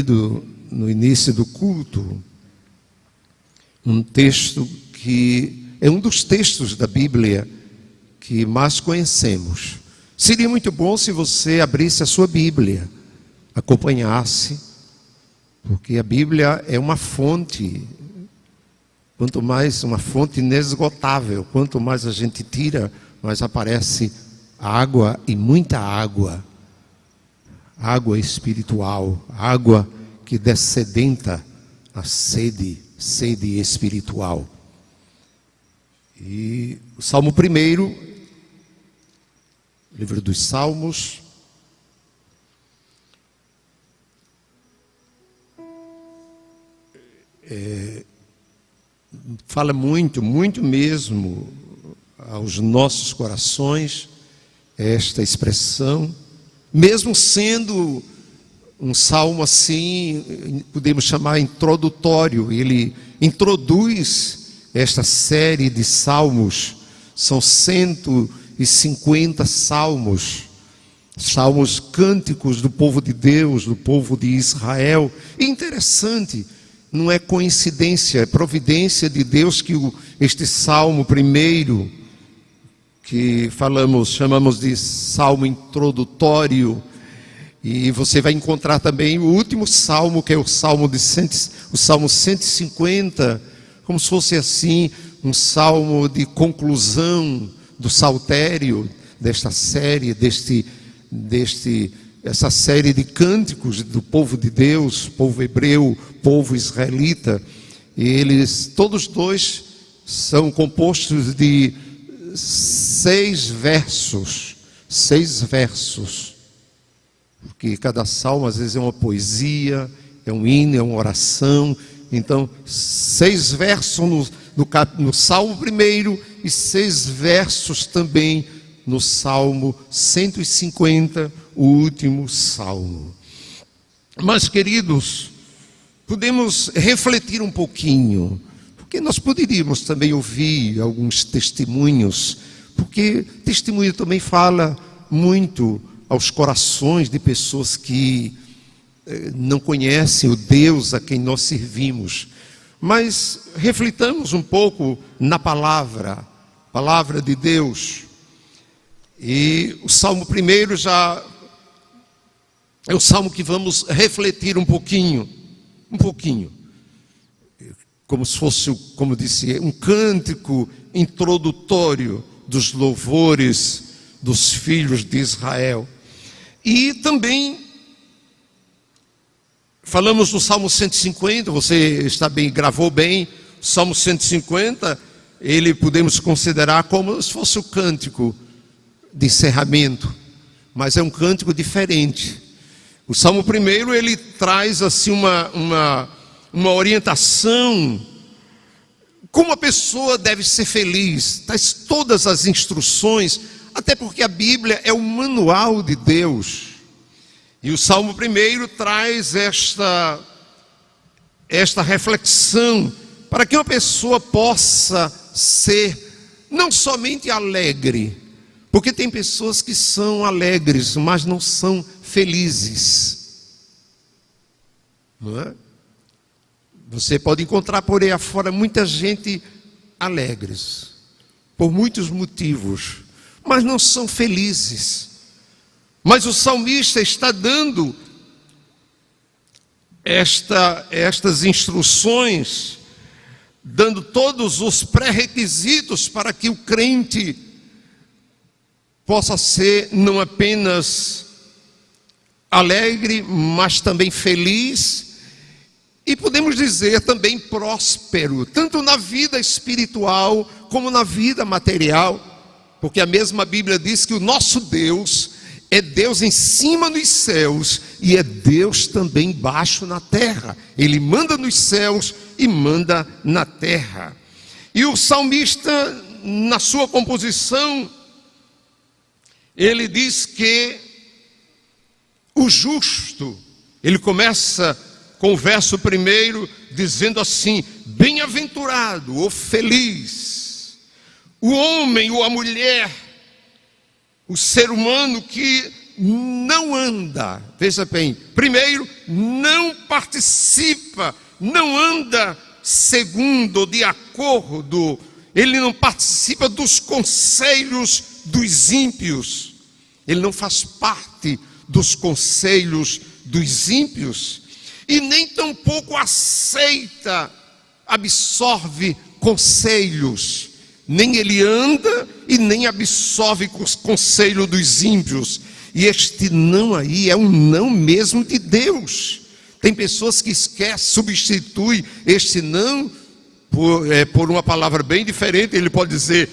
No início do culto, um texto que é um dos textos da Bíblia que mais conhecemos. Seria muito bom se você abrisse a sua Bíblia, acompanhasse, porque a Bíblia é uma fonte, quanto mais uma fonte inesgotável, quanto mais a gente tira, mais aparece água e muita água. Água espiritual, água que dessedenta a sede espiritual. E o Salmo 1, livro dos Salmos, fala muito mesmo aos nossos corações esta expressão. Mesmo sendo um salmo assim, podemos chamar introdutório, ele introduz esta série de salmos. São 150 salmos, salmos cânticos do povo de Deus, do povo de Israel. E interessante, não é coincidência, é providência de Deus que este salmo primeiro, que chamamos de salmo introdutório, e você vai encontrar também o último salmo, que é o salmo 150, como se fosse assim, um salmo de conclusão do saltério desta série, essa série de cânticos do povo de Deus, povo hebreu, povo israelita. E eles, todos dois, são compostos de 6 versos, porque cada salmo às vezes é uma poesia, é um hino, é uma oração. Então 6 versos no Salmo 1 e 6 versos também no Salmo 150, o último salmo. Mas, queridos, podemos refletir um pouquinho, porque nós poderíamos também ouvir alguns testemunhos, porque testemunho também fala muito aos corações de pessoas que não conhecem o Deus a quem nós servimos. Mas reflitamos um pouco na palavra de Deus. E o Salmo 1 já é o salmo que vamos refletir um pouquinho. Como se fosse, como disse, um cântico introdutório dos louvores dos filhos de Israel. E também falamos do Salmo 150, você gravou bem, o Salmo 150, ele podemos considerar como se fosse o cântico de encerramento, mas é um cântico diferente. O Salmo 1, ele traz assim uma orientação, como a pessoa deve ser feliz, traz todas as instruções, até porque a Bíblia é o manual de Deus. E o Salmo 1 traz esta reflexão, para que uma pessoa possa ser não somente alegre, porque tem pessoas que são alegres, mas não são felizes, não é? Você pode encontrar por aí afora muita gente alegres, por muitos motivos, mas não são felizes. Mas o salmista está dando estas instruções, dando todos os pré-requisitos para que o crente possa ser não apenas alegre, mas também feliz, e podemos dizer também próspero, tanto na vida espiritual como na vida material, porque a mesma Bíblia diz que o nosso Deus é Deus em cima nos céus e é Deus também embaixo na terra. Ele manda nos céus e manda na terra. E o salmista, na sua composição, ele diz que o justo, ele começa com o verso 1 dizendo assim: bem-aventurado ou feliz o homem ou a mulher, o ser humano que não anda, veja bem, primeiro, não participa, não anda segundo, de acordo, ele não participa dos conselhos dos ímpios, ele não faz parte dos conselhos dos ímpios, e nem tampouco aceita, absorve conselhos, nem ele anda e nem absorve os conselhos dos ímpios. E este não aí é um não mesmo de Deus. Tem pessoas que esquecem, substituem este não por uma palavra bem diferente. Ele pode dizer: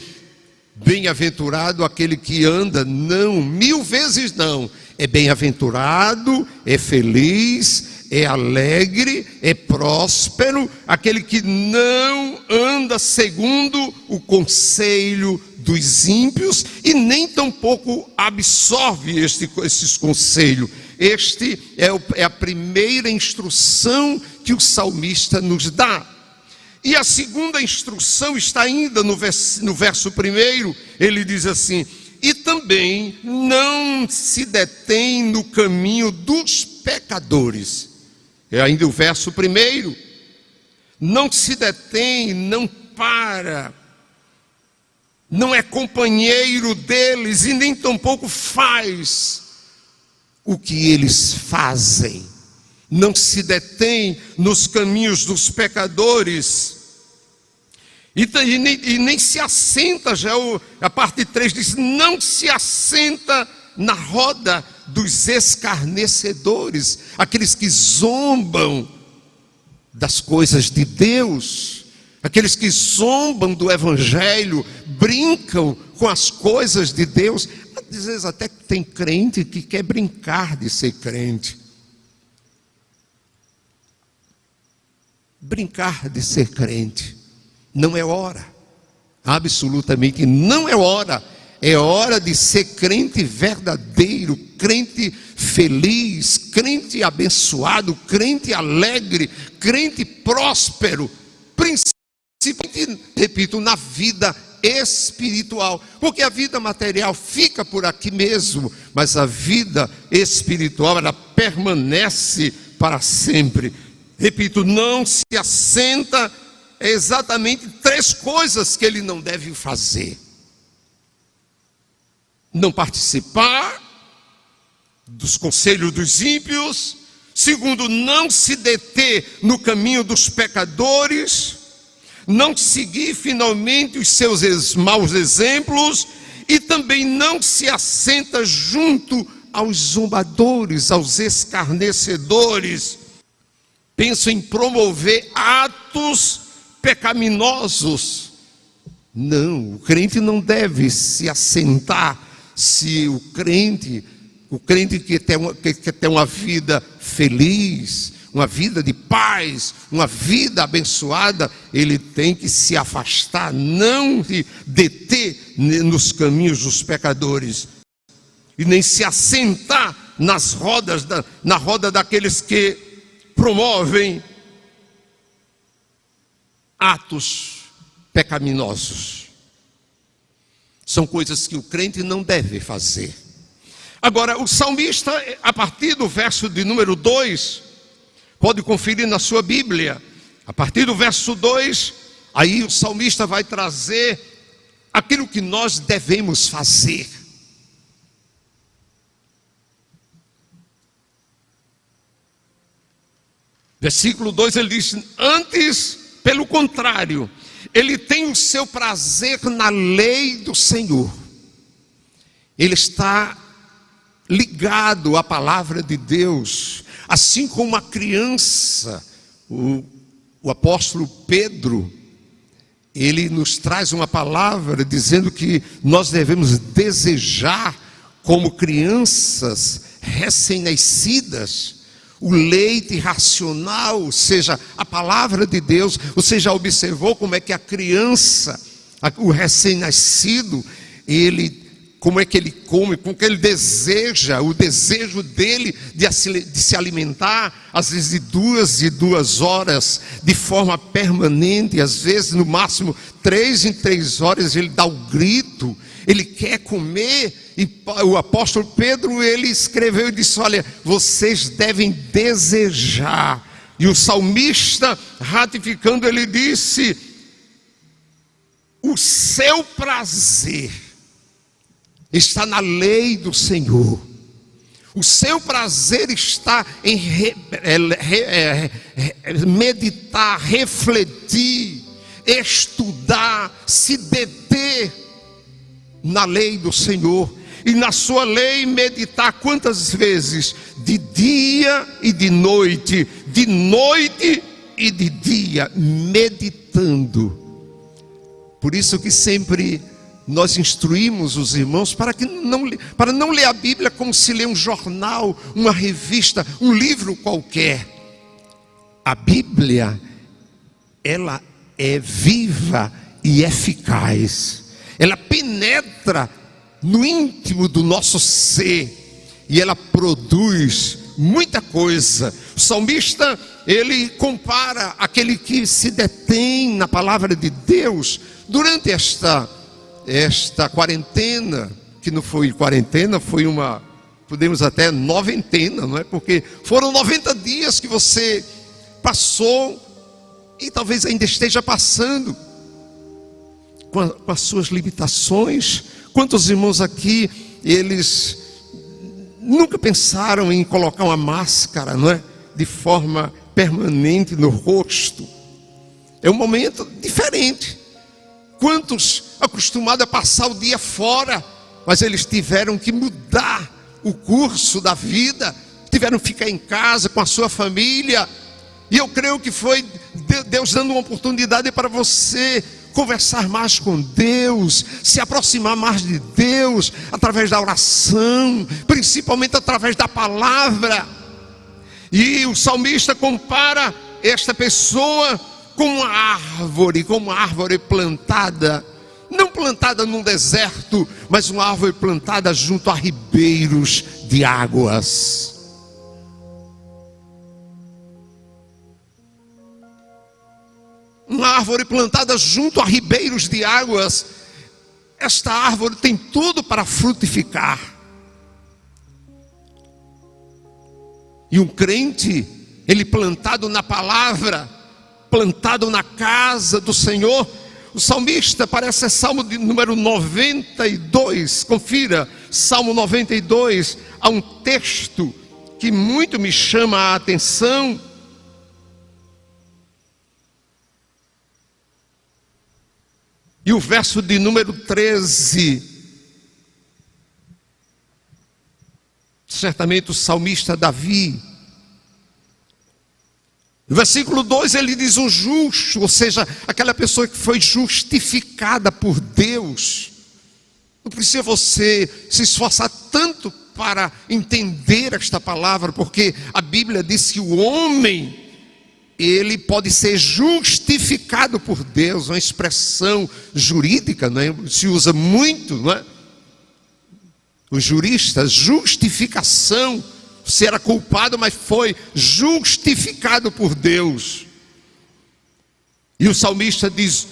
bem-aventurado aquele que anda, não, 1000 vezes não. É bem-aventurado, é feliz, é alegre, é próspero, aquele que não anda segundo o conselho dos ímpios e nem tampouco absorve esses conselhos. Este é a primeira instrução que o salmista nos dá. E a segunda instrução está ainda no verso 1, ele diz assim: e também não se detém no caminho dos pecadores. É ainda o verso 1, não se detém, não para, não é companheiro deles e nem tampouco faz o que eles fazem. Não se detém nos caminhos dos pecadores e nem se assenta, já a parte 3 diz, não se assenta na roda dos escarnecedores, aqueles que zombam das coisas de Deus, aqueles que zombam do Evangelho, brincam com as coisas de Deus. Às vezes até tem crente que quer brincar de ser crente. Brincar de ser crente não é hora, absolutamente não é hora. É hora de ser crente verdadeiro, crente feliz, crente abençoado, crente alegre, crente próspero, principalmente, repito, na vida espiritual, porque a vida material fica por aqui mesmo, mas a vida espiritual, ela permanece para sempre. Repito, não se assenta, é exatamente 3 coisas que ele não deve fazer: não participar dos conselhos dos ímpios, segundo, não se deter no caminho dos pecadores, não seguir finalmente os seus maus exemplos, e também não se assenta junto aos zombadores, aos escarnecedores. Penso em promover atos pecaminosos. Não, o crente não deve se assentar. Se o crente que quer ter uma vida feliz, uma vida de paz, uma vida abençoada, ele tem que se afastar, não se deter nos caminhos dos pecadores, e nem se assentar na roda daqueles que promovem atos pecaminosos. São coisas que o crente não deve fazer. Agora, o salmista, a partir do verso de número 2, pode conferir na sua Bíblia, a partir do verso 2, aí o salmista vai trazer aquilo que nós devemos fazer. Versículo 2, ele diz: antes, pelo contrário, ele tem o seu prazer na lei do Senhor. Ele está ligado à palavra de Deus, assim como uma criança. O apóstolo Pedro, ele nos traz uma palavra dizendo que nós devemos desejar, como crianças recém-nascidas, o leite racional, ou seja, a palavra de Deus. Você já observou como é que a criança, o recém-nascido, como é que ele come, como que ele deseja, o desejo dele de se alimentar, às vezes de 2 em 2 horas, de forma permanente, às vezes no máximo 3 em 3 horas ele dá o grito, ele quer comer. E o apóstolo Pedro, ele escreveu e disse: olha, vocês devem desejar. E o salmista, ratificando, ele disse: o seu prazer está na lei do Senhor. O seu prazer está em meditar, refletir, estudar, se deter na lei do Senhor. E na sua lei meditar quantas vezes? De dia e de noite e de dia, meditando. Por isso que sempre nós instruímos os irmãos para não ler a Bíblia como se lê um jornal, uma revista, um livro qualquer. A Bíblia, ela é viva e eficaz. Ela penetra no íntimo do nosso ser e ela produz muita coisa. O salmista, ele compara aquele que se detém na palavra de Deus durante esta quarentena, que não foi quarentena, foi uma, podemos até noventena, não é? Porque foram 90 dias que você passou e talvez ainda esteja passando com as suas limitações. Quantos irmãos aqui, eles nunca pensaram em colocar uma máscara, não é? De forma permanente no rosto. É um momento diferente. Quantos acostumados a passar o dia fora, mas eles tiveram que mudar o curso da vida, tiveram que ficar em casa com a sua família. E eu creio que foi Deus dando uma oportunidade para você conversar mais com Deus, se aproximar mais de Deus, através da oração, principalmente através da palavra. E o salmista compara esta pessoa com uma árvore plantada, não plantada num deserto, mas uma árvore plantada junto a ribeiros de águas. Uma árvore plantada junto a ribeiros de águas. Esta árvore tem tudo para frutificar. E um crente, ele plantado na palavra, plantado na casa do Senhor. O salmista, parece ser Salmo de número 92, confira, Salmo 92, há um texto que muito me chama a atenção. E o verso de número 13, certamente o salmista Davi. No versículo 2 ele diz: o justo, ou seja, aquela pessoa que foi justificada por Deus. Não precisa você se esforçar tanto para entender esta palavra, porque a Bíblia diz que o homem, ele pode ser justificado por Deus, uma expressão jurídica, não é? Se usa muito, não é? Os juristas, justificação. Você era culpado, mas foi justificado por Deus. E o salmista diz,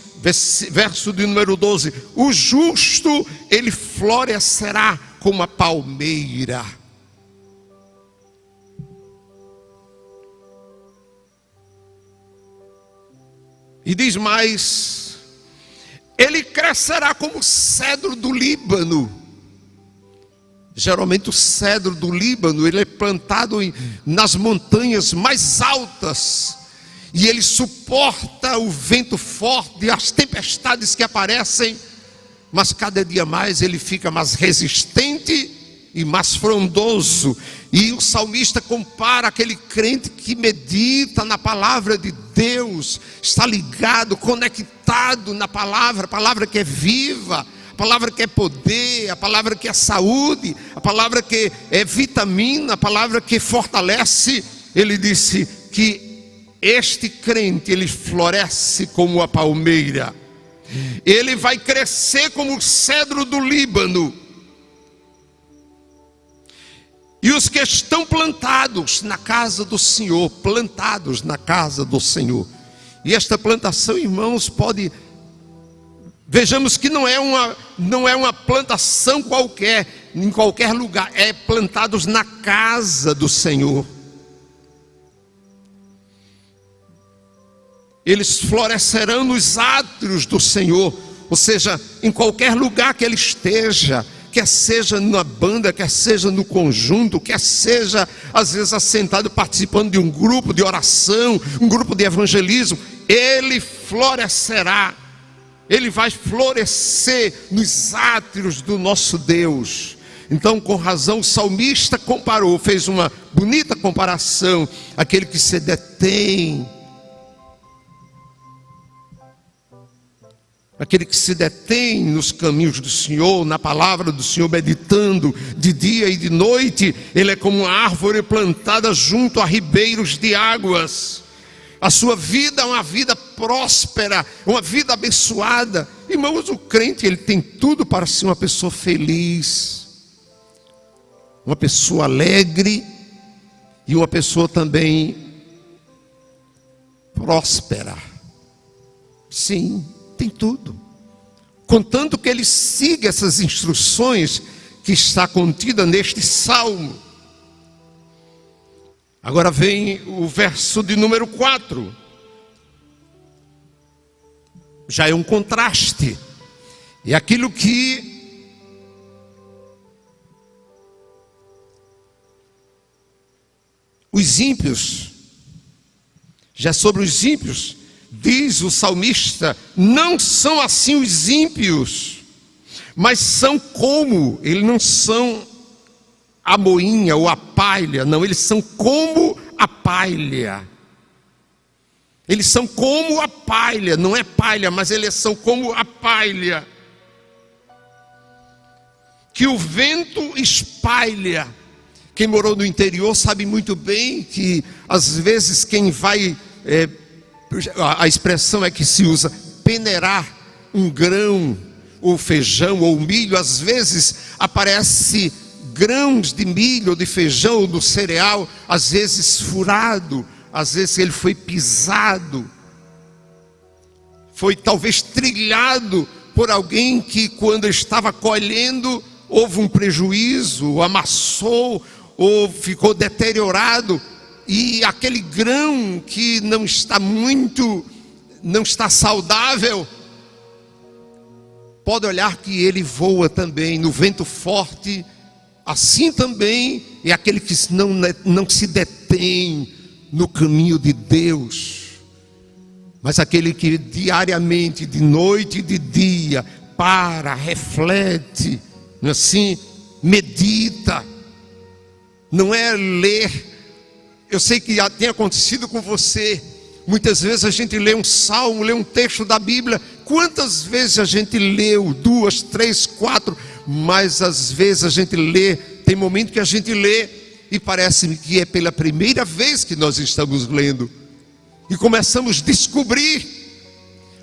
verso de número 12: o justo, ele florescerá como a palmeira. E diz mais: ele crescerá como o cedro do Líbano. Geralmente o cedro do Líbano, ele é plantado nas montanhas mais altas, e ele suporta o vento forte e as tempestades que aparecem, mas cada dia mais ele fica mais resistente e mais frondoso. E o salmista compara aquele crente que medita na palavra de Deus, está ligado, conectado na palavra, a palavra que é viva, a palavra que é poder, a palavra que é saúde, a palavra que é vitamina, a palavra que fortalece. Ele disse que este crente, ele floresce como a palmeira, ele vai crescer como o cedro do Líbano. E os que estão plantados na casa do Senhor, plantados na casa do Senhor. E esta plantação, irmãos, vejamos que não é uma plantação qualquer, em qualquer lugar, é plantados na casa do Senhor. Eles florescerão nos átrios do Senhor, ou seja, em qualquer lugar que ele esteja, quer seja na banda, quer seja no conjunto, quer seja às vezes assentado participando de um grupo de oração, um grupo de evangelismo, ele florescerá, ele vai florescer nos átrios do nosso Deus. Então, com razão, o salmista comparou, fez uma bonita comparação, aquele que se detém, aquele que se detém nos caminhos do Senhor, na palavra do Senhor, meditando de dia e de noite, ele é como uma árvore plantada junto a ribeiros de águas. A sua vida é uma vida próspera, uma vida abençoada. Irmãos, o crente, ele tem tudo para ser uma pessoa feliz, uma pessoa alegre e uma pessoa também próspera. Sim, tem tudo, contanto que ele siga essas instruções que está contida neste salmo. Agora vem o verso de número 4. Já é um contraste. É aquilo que os ímpios, já sobre os ímpios, diz o salmista, não são assim os ímpios, mas são como, eles não são a moinha ou a palha, não, eles são como a palha. Eles são como a palha, não é palha, mas eles são como a palha, que o vento espalha. Quem morou no interior sabe muito bem que às vezes quem vai... a expressão é que se usa peneirar um grão, ou feijão, ou milho. Às vezes aparece grãos de milho, ou de feijão, ou do cereal, às vezes furado, às vezes ele foi pisado, foi talvez trilhado por alguém que quando estava colhendo, houve um prejuízo, ou amassou, ou ficou deteriorado. E aquele grão que não está saudável, pode olhar que ele voa também no vento forte. Assim também é aquele que não se detém no caminho de Deus, mas aquele que diariamente, de noite e de dia, reflete, assim, medita. Não é ler. Eu sei que já tem acontecido com você. Muitas vezes a gente lê um salmo, lê um texto da Bíblia. Quantas vezes a gente leu? 2, 3, 4. Mas às vezes a gente lê. Tem momento que a gente lê e parece-me que é pela primeira vez que nós estamos lendo. E começamos a descobrir.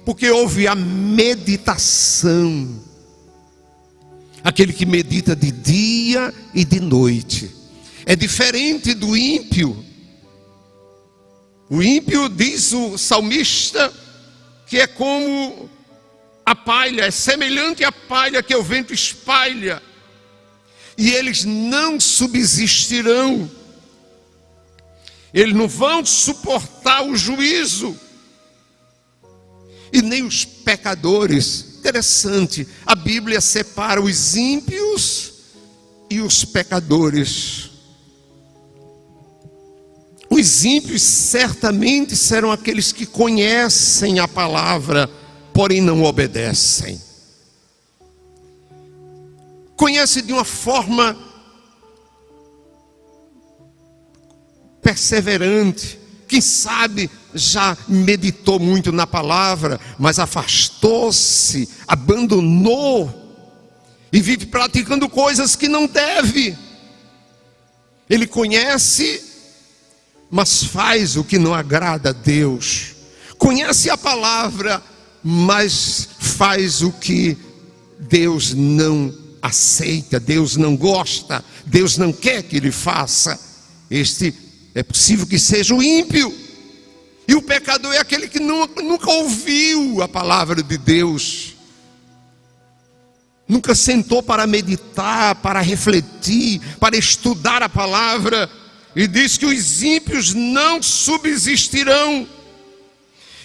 Porque houve a meditação. Aquele que medita de dia e de noite. É diferente do ímpio. O ímpio, diz o salmista, que é como a palha, é semelhante à palha que o vento espalha, e eles não subsistirão, eles não vão suportar o juízo, e nem os pecadores. Interessante, a Bíblia separa os ímpios e os pecadores. Os ímpios certamente serão aqueles que conhecem a palavra, porém não obedecem. Conhece de uma forma perseverante. Quem sabe já meditou muito na palavra, mas afastou-se, abandonou e vive praticando coisas que não deve. Ele conhece, mas faz o que não agrada a Deus. Conhece a palavra, mas faz o que Deus não aceita, Deus não gosta, Deus não quer que ele faça. Este é possível que seja o ímpio. E o pecador é aquele que nunca ouviu a palavra de Deus. nunca sentou para meditar, para refletir, para estudar a palavra, e diz que os ímpios não subsistirão,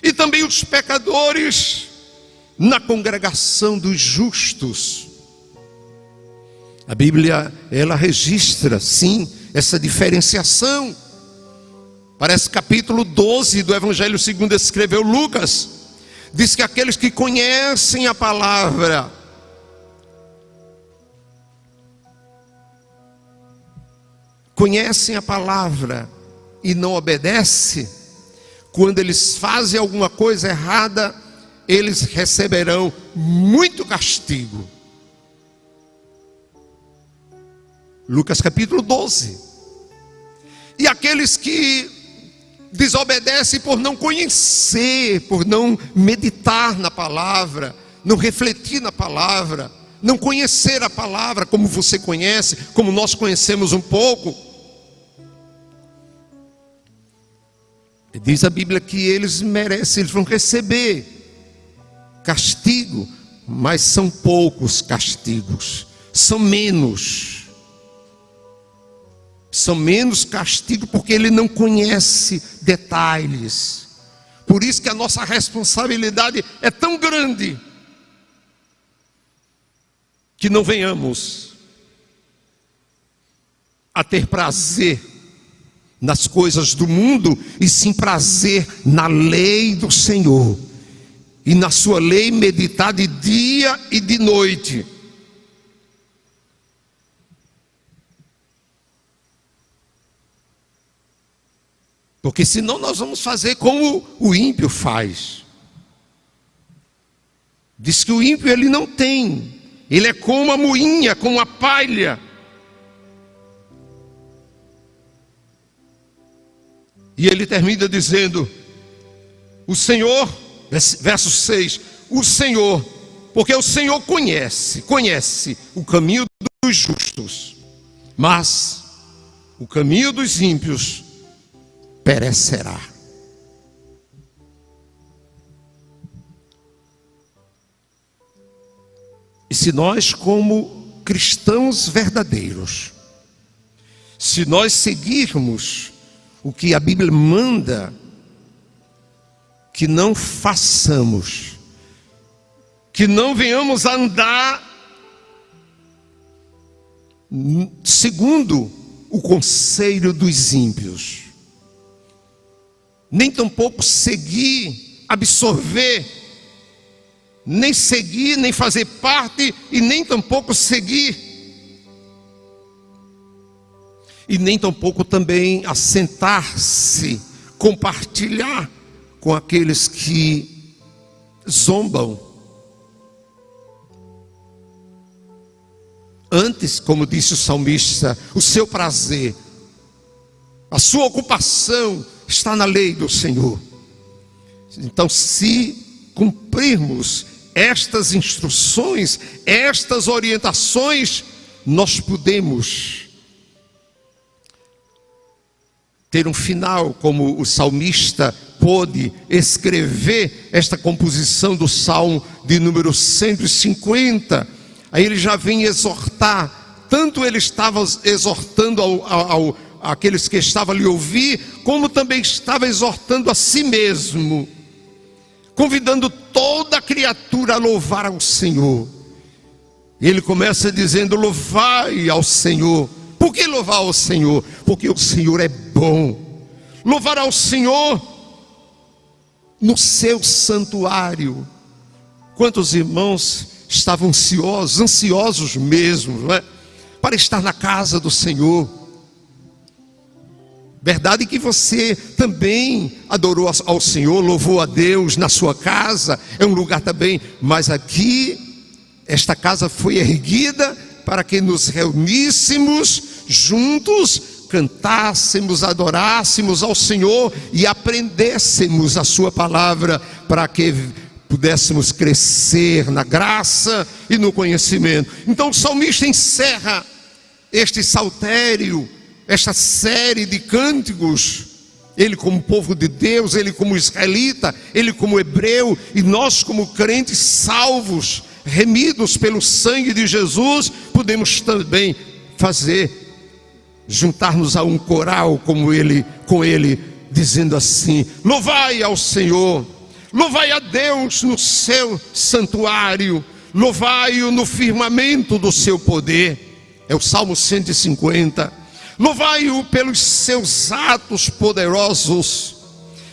e também os pecadores na congregação dos justos. A Bíblia, ela registra, sim, essa diferenciação. Parece capítulo 12 do Evangelho segundo escreveu Lucas. Diz que aqueles que conhecem a palavra, e não obedecem, quando eles fazem alguma coisa errada, eles receberão muito castigo. Lucas capítulo 12. E aqueles que desobedecem por não conhecer, por não meditar na palavra, não refletir na palavra, não conhecer a palavra como você conhece, como nós conhecemos um pouco. Diz a Bíblia que eles merecem, eles vão receber castigo, mas são poucos castigos, são menos castigo, porque ele não conhece detalhes. Por isso que a nossa responsabilidade é tão grande, que não venhamos a ter prazer nas coisas do mundo, e sim prazer na lei do Senhor, e na sua lei meditar de dia e de noite. Porque senão nós vamos fazer como o ímpio faz. Diz que o ímpio ele não tem, ele é como a moinha, como a palha. E ele termina dizendo, o Senhor, verso 6, o Senhor, porque o Senhor conhece o caminho dos justos, mas o caminho dos ímpios perecerá. E se nós, como cristãos verdadeiros, se nós seguirmos o que a Bíblia manda que não façamos, que não venhamos a andar segundo o conselho dos ímpios, nem tampouco seguir, absorver, nem seguir, nem fazer parte, e nem tampouco seguir, e nem tampouco também assentar-se, compartilhar com aqueles que zombam. Antes, como disse o salmista, o seu prazer, a sua ocupação está na lei do Senhor. Então, se cumprirmos estas instruções, estas orientações, nós podemos ter um final, como o salmista pôde escrever esta composição do Salmo de número 150. Aí ele já vem exortar, tanto ele estava exortando aqueles que estavam a lhe ouvir, como também estava exortando a si mesmo, convidando toda a criatura a louvar ao Senhor. Ele começa dizendo, louvai ao Senhor. Por que louvar ao Senhor? Porque o Senhor é bom. Louvar ao Senhor no seu santuário. Quantos irmãos estavam ansiosos mesmo, não é? Para estar na casa do Senhor. Verdade que você também adorou ao Senhor, louvou a Deus na sua casa, é um lugar também, mas aqui, esta casa foi erguida para que nos reuníssemos juntos, cantássemos, adorássemos ao Senhor e aprendêssemos a sua palavra, para que pudéssemos crescer na graça e no conhecimento. Então o salmista encerra este saltério, esta série de cânticos, ele como povo de Deus, ele como israelita, ele como hebreu, e nós como crentes salvos, remidos pelo sangue de Jesus, podemos também juntar-nos a um coral com ele, dizendo assim: louvai ao Senhor, louvai a Deus no seu santuário, louvai-o no firmamento do seu poder. É o Salmo 150. Louvai-o pelos seus atos poderosos,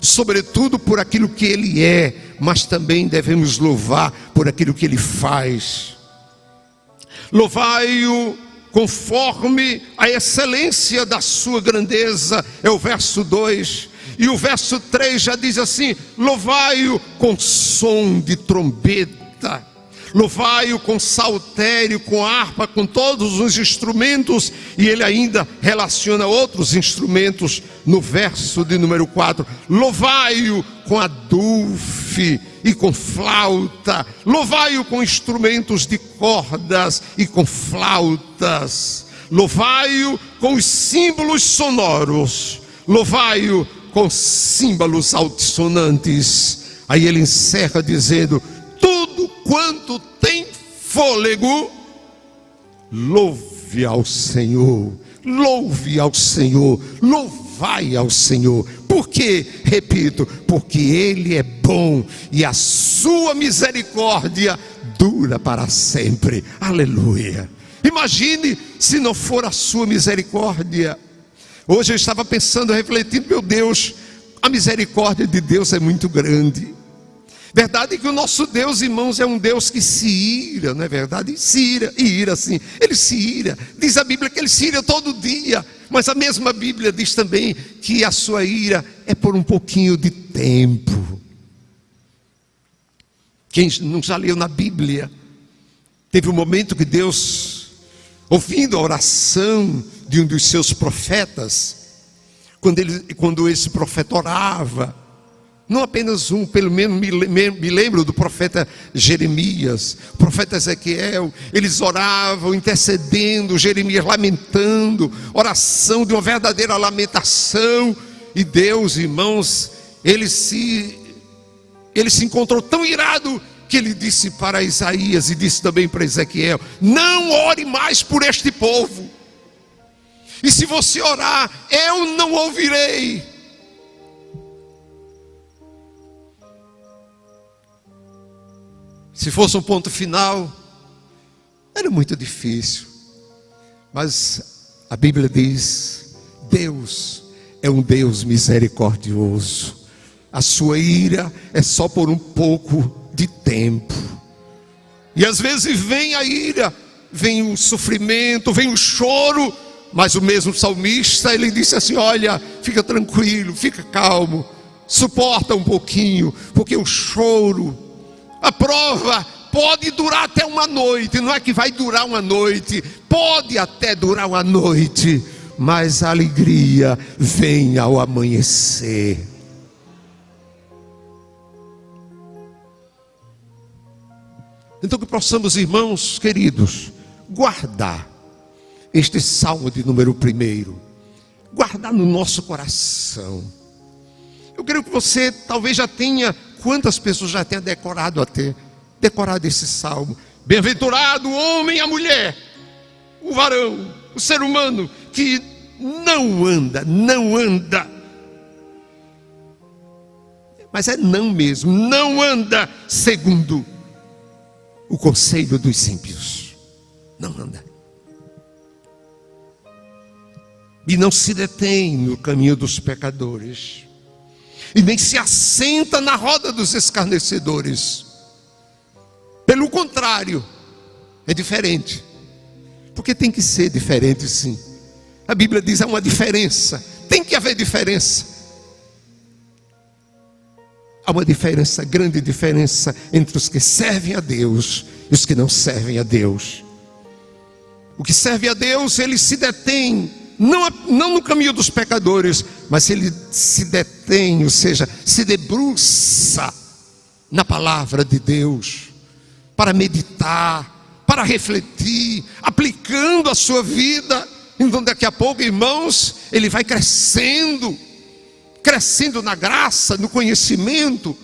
sobretudo por aquilo que ele é, mas também devemos louvar por aquilo que ele faz. Louvai-o conforme a excelência da sua grandeza, é o verso 2. E o verso 3 já diz assim: louvai-o com som de trombeta, louvai-o com saltério, com harpa, com todos os instrumentos. E ele ainda relaciona outros instrumentos no verso de número 4. Louvai-o com adulfe e com flauta, louvai-o com instrumentos de cordas e com flautas, louvai-o com os símbolos sonoros, louvai-o com símbolos altissonantes. Aí ele encerra dizendo: tudo quanto tem fôlego, louve ao Senhor, louve ao Senhor, louvai ao Senhor. Por quê? Repito, porque ele é bom e a sua misericórdia dura para sempre. Aleluia. Imagine se não for a sua misericórdia. Hoje eu estava pensando, refletindo: meu Deus, a misericórdia de Deus é muito grande. Verdade que o nosso Deus, irmãos, é um Deus que se ira, não é verdade? Se ira, e ira sim, ele se ira. Diz a Bíblia que ele se ira todo dia. Mas a mesma Bíblia diz também que a sua ira é por um pouquinho de tempo. Quem não já leu na Bíblia, teve um momento que Deus, ouvindo a oração de um dos seus profetas, quando esse profeta orava, não apenas um, pelo menos me lembro do profeta Jeremias, o profeta Ezequiel, eles oravam intercedendo, Jeremias lamentando, oração de uma verdadeira lamentação. E Deus, irmãos, ele se encontrou tão irado que ele disse para Isaías e disse também para Ezequiel: não ore mais por este povo, e se você orar, eu não ouvirei. Se fosse um ponto final, era muito difícil. Mas a Bíblia diz: Deus é um Deus misericordioso. A sua ira é só por um pouco de tempo. E às vezes vem a ira, vem o sofrimento, vem o choro. Mas o mesmo salmista, ele disse assim: olha, fica tranquilo, fica calmo, suporta um pouquinho, porque o choro, a prova pode durar até uma noite. Não é que vai durar uma noite, pode até durar uma noite, mas a alegria vem ao amanhecer. Então que possamos, irmãos queridos, guardar este salmo de número 1, guardar no nosso coração. Eu creio que você talvez já tenha, quantas pessoas já tenham decorado esse salmo? Bem-aventurado o homem e a mulher, o varão, o ser humano que não anda, mas é não mesmo, não anda segundo o conselho dos ímpios, não anda, e não se detém no caminho dos pecadores, e nem se assenta na roda dos escarnecedores. Pelo contrário, é diferente, porque tem que ser diferente, sim. A Bíblia diz: há uma diferença, tem que haver diferença. Há uma diferença, grande diferença entre os que servem a Deus e os que não servem a Deus. O que serve a Deus, ele se detém, não no caminho dos pecadores, mas ele se detém, ou seja, se debruça na palavra de Deus, para meditar, para refletir, aplicando a sua vida. Então daqui a pouco, irmãos, ele vai crescendo na graça, no conhecimento,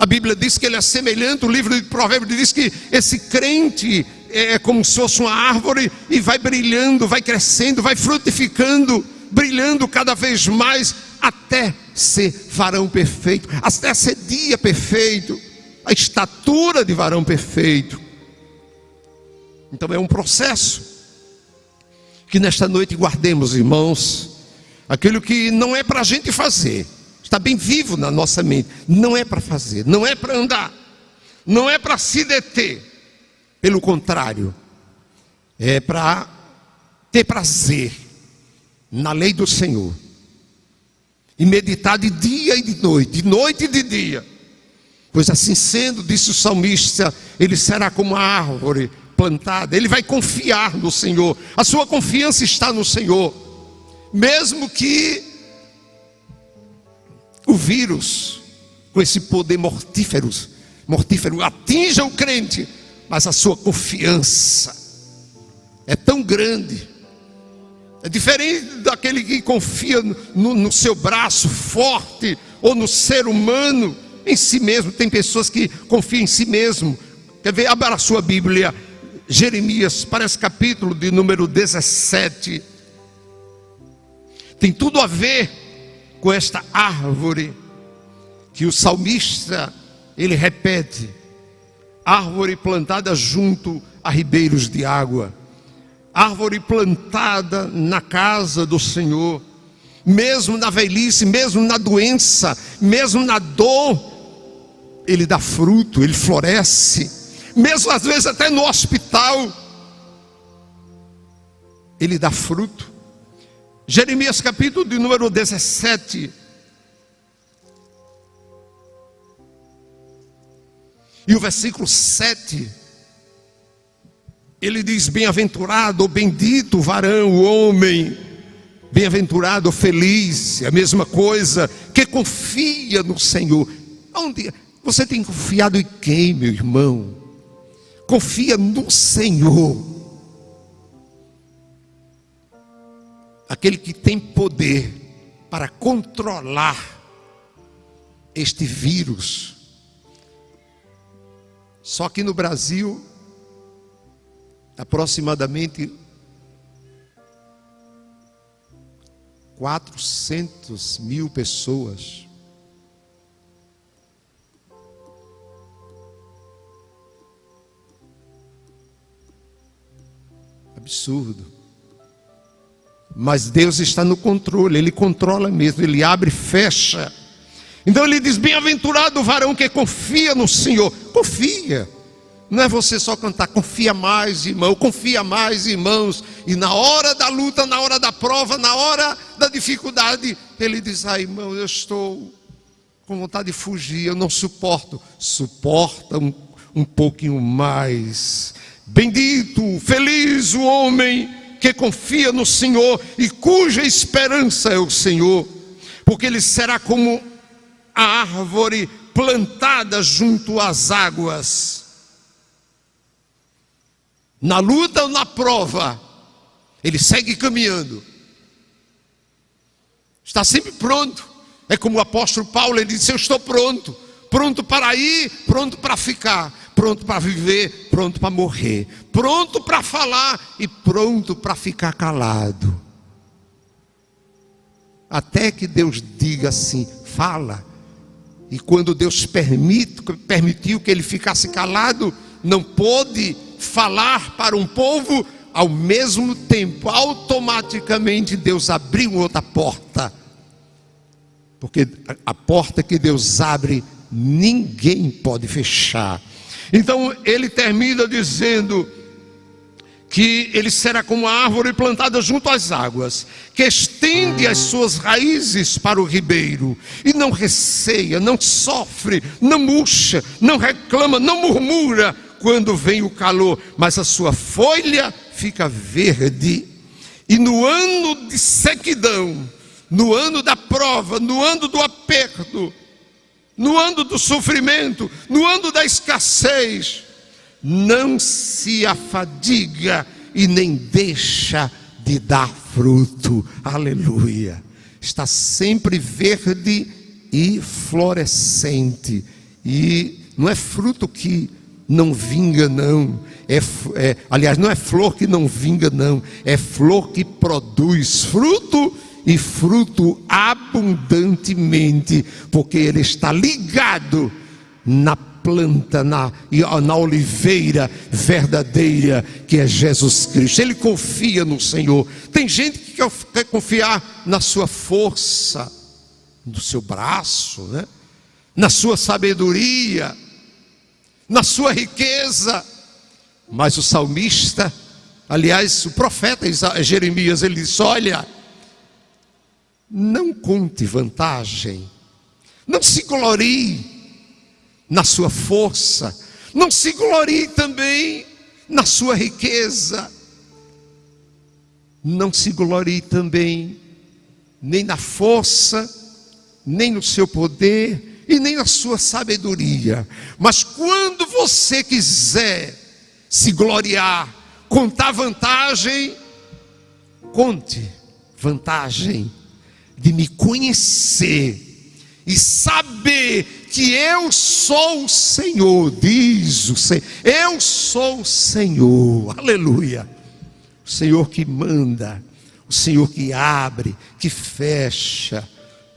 A Bíblia diz que ele é semelhante, o livro de Provérbios diz que esse crente é como se fosse uma árvore e vai brilhando, vai crescendo, vai frutificando, brilhando cada vez mais, até ser varão perfeito, até ser dia perfeito, a estatura de varão perfeito. Então é um processo que nesta noite guardemos, irmãos, aquilo que não é para a gente fazer, está bem vivo na nossa mente, não é para fazer, não é para andar, não é para se deter, pelo contrário, é para ter prazer na lei do Senhor, e meditar de dia e de noite e de dia, pois assim sendo, disse o salmista, ele será como a árvore plantada, ele vai confiar no Senhor, a sua confiança está no Senhor, mesmo que o vírus, com esse poder mortífero atinja o crente, mas a sua confiança é tão grande, é diferente daquele que confia no seu braço forte, ou no ser humano, em si mesmo. Tem pessoas que confiam em si mesmo. Quer ver? Abra a sua Bíblia, Jeremias, parece capítulo de número 17, tem tudo a ver com esta árvore, que o salmista, ele repete, árvore plantada junto a ribeiros de água, árvore plantada na casa do Senhor, mesmo na velhice, mesmo na doença, mesmo na dor, ele dá fruto, ele floresce, mesmo às vezes até no hospital, ele dá fruto. Jeremias capítulo de número 17, e o versículo 7, ele diz: bem-aventurado ou bendito o varão, o homem, bem-aventurado ou feliz, é a mesma coisa, que confia no Senhor. Onde você tem confiado em quem, meu irmão? Confia no Senhor, aquele que tem poder para controlar este vírus. Só que no Brasil, aproximadamente 400 mil pessoas absurdo. Mas Deus está no controle, Ele controla mesmo, Ele abre e fecha. Então ele diz: bem-aventurado o varão que confia no Senhor. Confia, não é você só cantar, confia mais, irmão, confia mais, irmãos. E na hora da luta, na hora da prova, na hora da dificuldade, ele diz: ah, irmão, eu estou com vontade de fugir, eu não suporto. Suporta um pouquinho mais. Bendito, feliz o homem que confia no Senhor e cuja esperança é o Senhor, porque ele será como a árvore plantada junto às águas. Na luta ou na prova, ele segue caminhando, está sempre pronto. É como o apóstolo Paulo, ele disse: eu estou pronto, pronto para ir, pronto para ficar, pronto para viver, pronto para morrer, pronto para falar e pronto para ficar calado, até que Deus diga assim: fala. E quando Deus permitiu que ele ficasse calado, não pôde falar para um povo, ao mesmo tempo, automaticamente Deus abriu outra porta, porque a porta que Deus abre, ninguém pode fechar. Então ele termina dizendo que ele será como a árvore plantada junto às águas, que estende as suas raízes para o ribeiro, e não receia, não sofre, não murcha, não reclama, não murmura quando vem o calor, mas a sua folha fica verde. E no ano de sequidão, no ano da prova, no ano do aperto, no ano do sofrimento, no ano da escassez, não se afadiga e nem deixa de dar fruto. Aleluia. Está sempre verde e florescente. E não é fruto que não vinga, não. Aliás, não é flor que não vinga, não. É flor que produz fruto, e fruto abundantemente, porque ele está ligado na planta, na oliveira verdadeira, que é Jesus Cristo. Ele confia no Senhor. Tem gente que quer confiar na sua força, no seu braço, né? Na sua sabedoria, na sua riqueza. Mas o salmista, aliás, o profeta Jeremias, ele disse: olha, não conte vantagem, não se glorie na sua força, não se glorie também na sua riqueza, não se glorie também nem na força, nem no seu poder e nem na sua sabedoria. Mas quando você quiser se gloriar, contar vantagem, conte vantagem de me conhecer e saber que eu sou o Senhor, diz o Senhor. Eu sou o Senhor, aleluia. O Senhor que manda, o Senhor que abre, que fecha,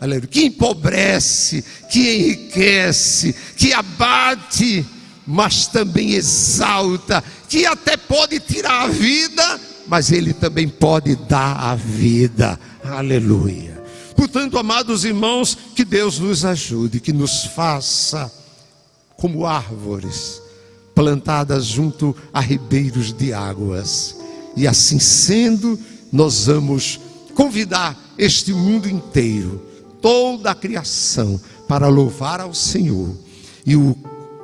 aleluia, que empobrece, que enriquece, que abate, mas também exalta, que até pode tirar a vida, mas Ele também pode dar a vida, aleluia. Portanto, amados irmãos, que Deus nos ajude, que nos faça como árvores plantadas junto a ribeiros de águas. E assim sendo, nós vamos convidar este mundo inteiro, toda a criação, para louvar ao Senhor. E o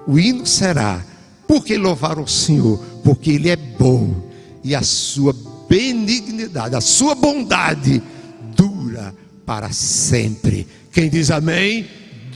hino será: por que louvar ao Senhor? Porque Ele é bom, e a sua benignidade, a sua bondade dura para sempre. Quem diz amém?